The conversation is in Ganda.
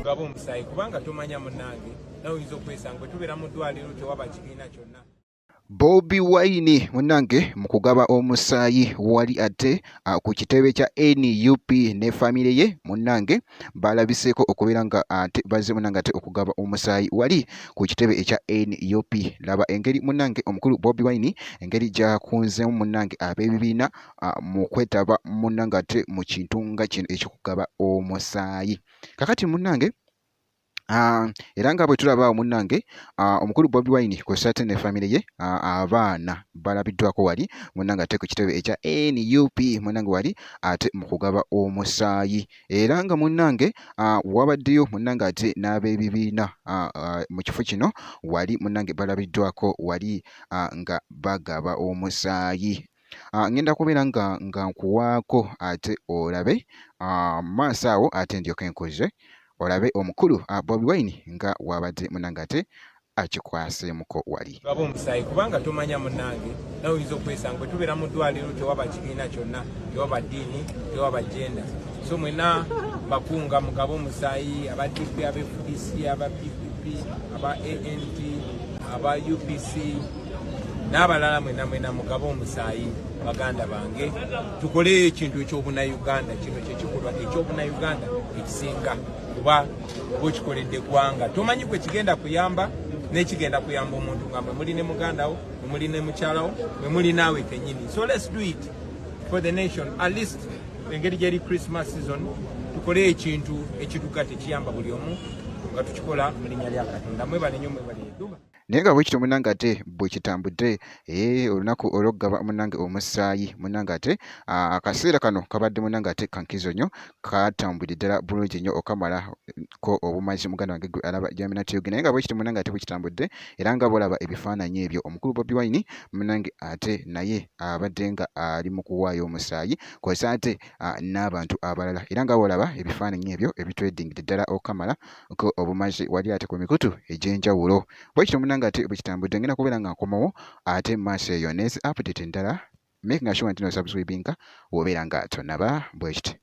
ngabo omusaayi kubanga tomanya munnange nawe oyinza okwesanga bwe tubeera mu ddwaliro tewaba kibiina kyonna. Bobi Wine munnange mu kugaba omusaayi wali ate ku kitebe kya NUP ne famire ye munnange balabiseeko okubeera nga ate bazze munnange ate okugaba omusaayi wali ku kitebe ekya NUP. Laba engeri munnange omukulu Bobi Wine engeri gy'akunzemu munnange ab'ebibiina mu kwetaba munnange ate mu kintu nga kino eky'okugaba omusaayi. Kakati munnange era nga bwe tulaba awo munnange omukulu Bobi Wine kw'ossa ate ne famire ye abaana balabiddwako wali munnange ate ku kitebe ekya NUP munnange wali ate mu kugaba omusaayi era nga munnange wabaddeyo munnange ate n'ab'ebibiina mu kifo kino wali munnange balabiddwako wali nga bagaba omusaayi. Ngenda kubeera nga nkuwaako ate olabe maaso awo ate ndyoke nkoze olabe omukulu Bobi Wine nga wabadde munnange ate akikwaseemuko wali. Ngabo omusaayi kubanga tomanya munnange nawe oyinza okwesanga bwe tubeera mu ddwaliro tewaba kibiina kyonna, tewaba ddiini, tewaba jenda. So mwena bakunga mugabe omusaayi aba DP, aba FDC, aba PPP, aba ANT, aba UPC n'abalala mwena mugabe omusaayi baganda bange tukole ekintu eky'obunayuganda. Kino kyekikolwa eky'obunayuganda ekisinga kuba okikoledde eggwanga tomanyi kwe kigenda kuyamba n'ekigenda kuyamba omuntu nga mwe muli ne mugandawo mwe muli ne mukyalawo mwe muli naawe kennyini. So let's do it for the nation. At least engeri gyeri Christmas season tukole ekintu ekituka tekiyamba buli omu nga tukikola mu linnya lya Katonda. Mwebale nnyo mwebale edduba. Naye nga bwe kityo munnange ate bwe kitambudde olunaku olw'okugaba munnange omusaayi munnange ate akaseera kano kabadde munnange ate kankizo nnyo katambudde ddala bulungi nnyo okamalako obumazi muganda wange gwe alaba Jamina TV. Naye nga bwe kityo munnange ate bwe kitambudde era nga bolaba ebifaananyi ebyo omukulu Bobi Wine munnange ate naye abadde nga ali mu kuwaayo omusaayi kw'ossa ate n'abantu abalala era nga bolaba ebifaananyi ebyo ebitwedingidde ddala okamalako obumazi wali ate ku mikutu egy'enjawulo. Bwe kityo munnange ate bwe kitambudde ngenda kubeera nga nkomawo ate maaso eyo nezi update endala making sure nti no subscribinga wobeera nga tonaba bwe kiti.